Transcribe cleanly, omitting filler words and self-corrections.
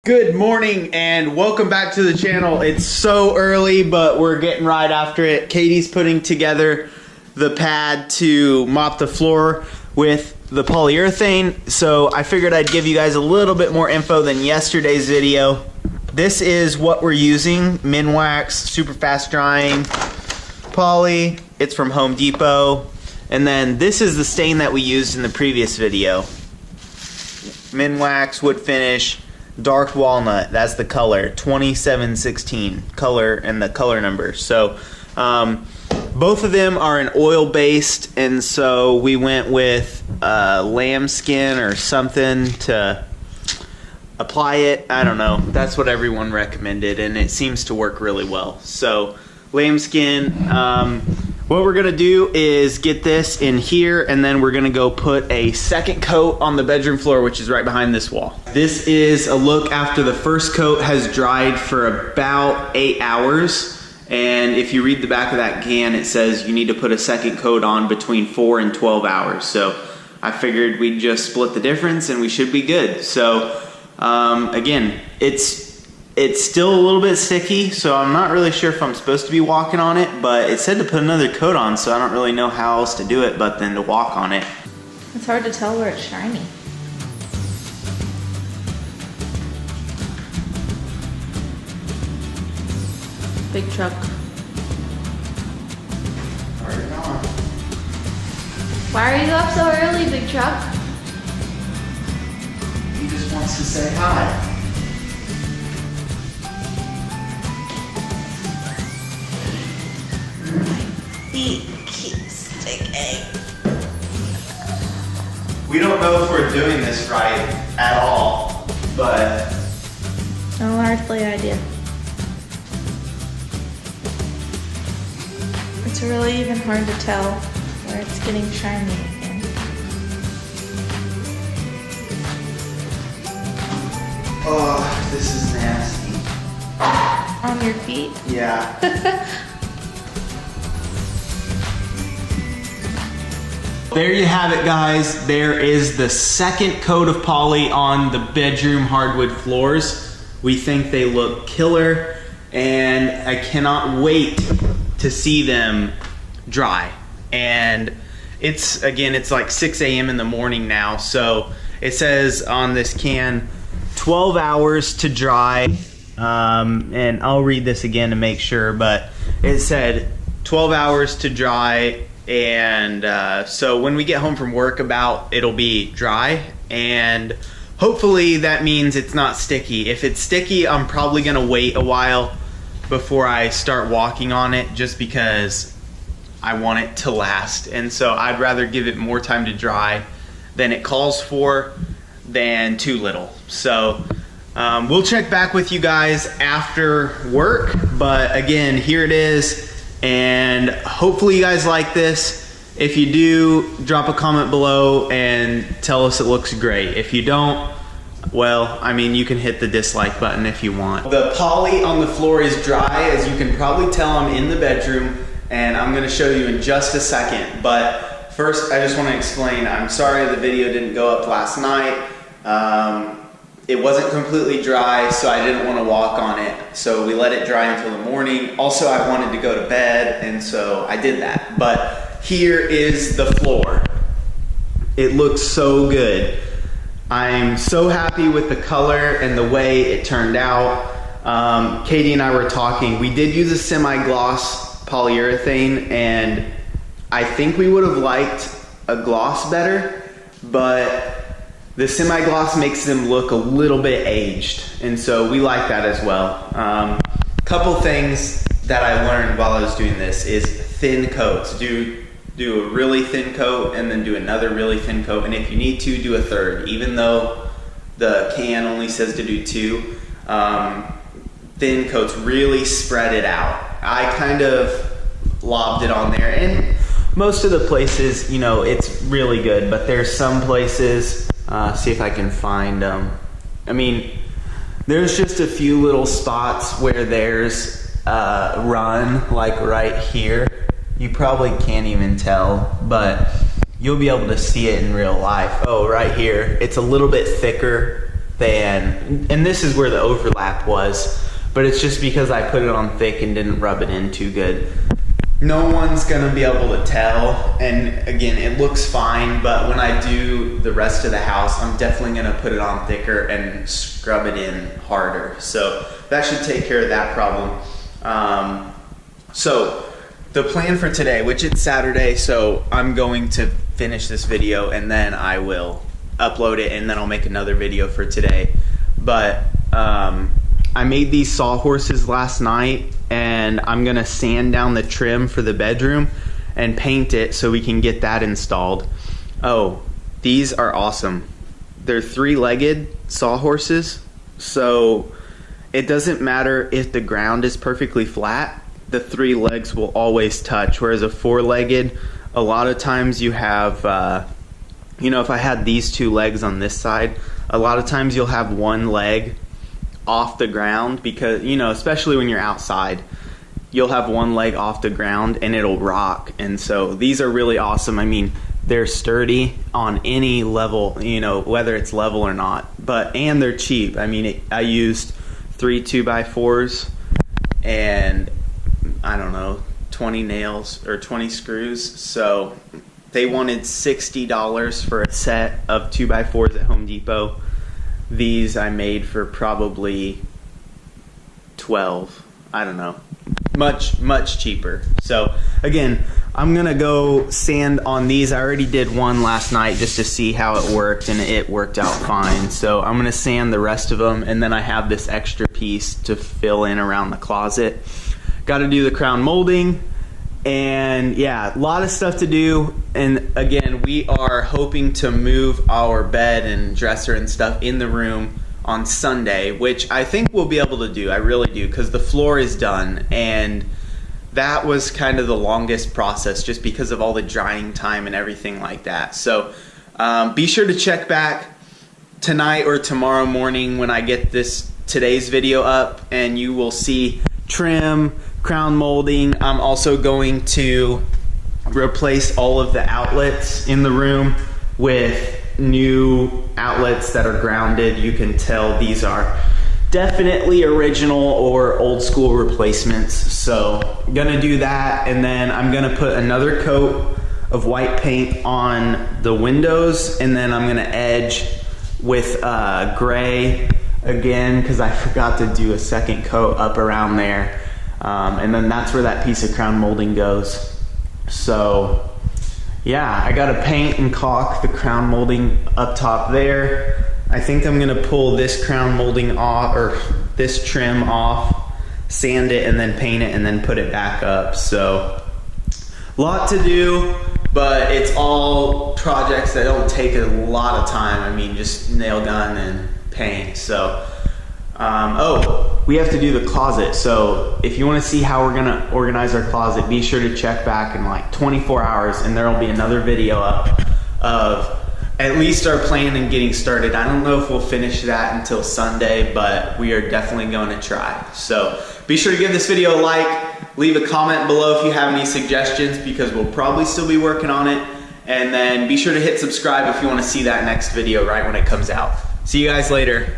Good morning and welcome back to the channel. It's so early, but we're getting right after it. Katie's putting together the pad to mop the floor with the polyurethane. So I figured I'd give you guys a little bit more info than yesterday's video. This is what we're using, Minwax, super fast drying poly. It's from Home Depot. And then this is the stain that we used in the previous video. Minwax wood finish. Dark walnut, that's the color, 2716 color and the color number. So both of them are an oil based, and so we went with lambskin or something to apply it. I don't know, that's what everyone recommended and it seems to work really well. So lambskin, what we're gonna do is get this in here and then we're gonna go put a second coat on the bedroom floor, which is right behind this wall. This is a look after the first coat has dried for about 8 hours. And if you read the back of that can, it says you need to put a second coat on between 4 and 12 hours. So I figured we'd just split the difference and we should be good. So again, it's still a little bit sticky, so I'm not really sure if I'm supposed to be walking on it, but it said to put another coat on, so I don't really know how else to do it but then to walk on it. It's hard to tell where it's shiny. Big truck. Why are you up so early, big truck? He just wants to say hi. Feet keep sticking. We don't know if we're doing this right at all, but No earthly idea. It's really even hard to tell where it's getting shiny again. oh, this is nasty. On your feet? Yeah. There you have it, guys. There is the second coat of poly on the bedroom hardwood floors. We think they look killer and I cannot wait to see them dry. And it's like 6 a.m. in the morning now, so it says on this can 12 hours to dry, and I'll read this again to make sure, but it said 12 hours to dry. And so when we get home from work it'll be dry, and hopefully that means it's not sticky. If it's sticky, I'm probably gonna wait a while before I start walking on it, just because I want it to last. And so I'd rather give it more time to dry than it calls for than too little. So we'll check back with you guys after work, but again, here it is. And hopefully you guys like this. If you do, drop a comment below and tell us it looks great. If you don't, well, I mean, you can hit the dislike button if you want. The poly on the floor is dry, as you can probably tell. I'm in the bedroom and I'm gonna show you in just a second. But first, I just wanna explain, I'm sorry the video didn't go up last night. It wasn't completely dry, so I didn't want to walk on it. So we let it dry until the morning. Also, I wanted to go to bed, and so I did that. But here is the floor. It looks so good. I'm so happy with the color and the way it turned out. Katie and I were talking. We did use a semi-gloss polyurethane, and I think we would have liked a gloss better, but the semi-gloss makes them look a little bit aged, and so we like that as well. Couple things that I learned while I was doing this is thin coats. Do a really thin coat and then do another really thin coat, and if you need to, do a third. Even though the can only says to do 2, thin coats really spread it out. I kind of lobbed it on there, and most of the places, you know, it's really good, but there's some places, see if I can find them. I mean, there's just a few little spots where there's run, like right here. You probably can't even tell, but you'll be able to see it in real life. Oh, right here. It's a little bit thicker than, and this is where the overlap was, but it's just because I put it on thick and didn't rub it in too good. No one's gonna be able to tell, and again, it looks fine, but when I do the rest of the house, I'm definitely gonna put it on thicker and scrub it in harder. So that should take care of that problem. So the plan for today, which it's Saturday, so I'm going to finish this video and then I will upload it and then I'll make another video for today. But I made these sawhorses last night and I'm gonna sand down the trim for the bedroom and paint it so we can get that installed. Oh, these are awesome. They're 3-legged sawhorses, so it doesn't matter if the ground is perfectly flat, the 3 legs will always touch, whereas a 4-legged, a lot of times you have, you know, if I had these 2 legs on this side, a lot of times you'll have 1 leg off the ground because, you know, especially when you're outside, you'll have 1 leg off the ground and it'll rock. And so these are really awesome. I mean, they're sturdy on any level, you know, whether it's level or not, and they're cheap. I mean, I used 3 2x4s and I don't know, 20 nails or 20 screws. So they wanted $60 for a set of 2x4s at Home Depot. These I made for probably 12. I don't know. Much cheaper. So again, I'm gonna go sand on these. I already did one last night just to see how it worked, and it worked out fine. So I'm gonna sand the rest of them, and then I have this extra piece to fill in around the closet. Got to do the crown molding, and yeah, a lot of stuff to do. And again, we are hoping to move our bed and dresser and stuff in the room on Sunday, which I think we'll be able to do. I really do, because the floor is done, and that was kind of the longest process just because of all the drying time and everything like that. So be sure to check back tonight or tomorrow morning when I get today's video up, and you will see trim, crown molding. I'm also going to replace all of the outlets in the room with new outlets that are grounded. You can tell these are definitely original or old school replacements. So I'm gonna do that, and then I'm gonna put another coat of white paint on the windows, and then I'm gonna edge with gray again because I forgot to do a second coat up around there. And then that's where that piece of crown molding goes. So yeah, I gotta paint and caulk the crown molding up top there. I think I'm gonna pull this crown molding off, or this trim off, sand it, and then paint it, and then put it back up. So a lot to do, but it's all projects that don't take a lot of time. I mean, just nail gun and paint. So oh, we have to do the closet. So if you want to see how we're gonna organize our closet, be sure to check back in like 24 hours, and there will be another video up of at least our plan and getting started. I don't know if we'll finish that until Sunday, but we are definitely going to try. So be sure to give this video a like, leave a comment below if you have any suggestions, because we'll probably still be working on it. And then be sure to hit subscribe if you want to see that next video right when it comes out. See you guys later.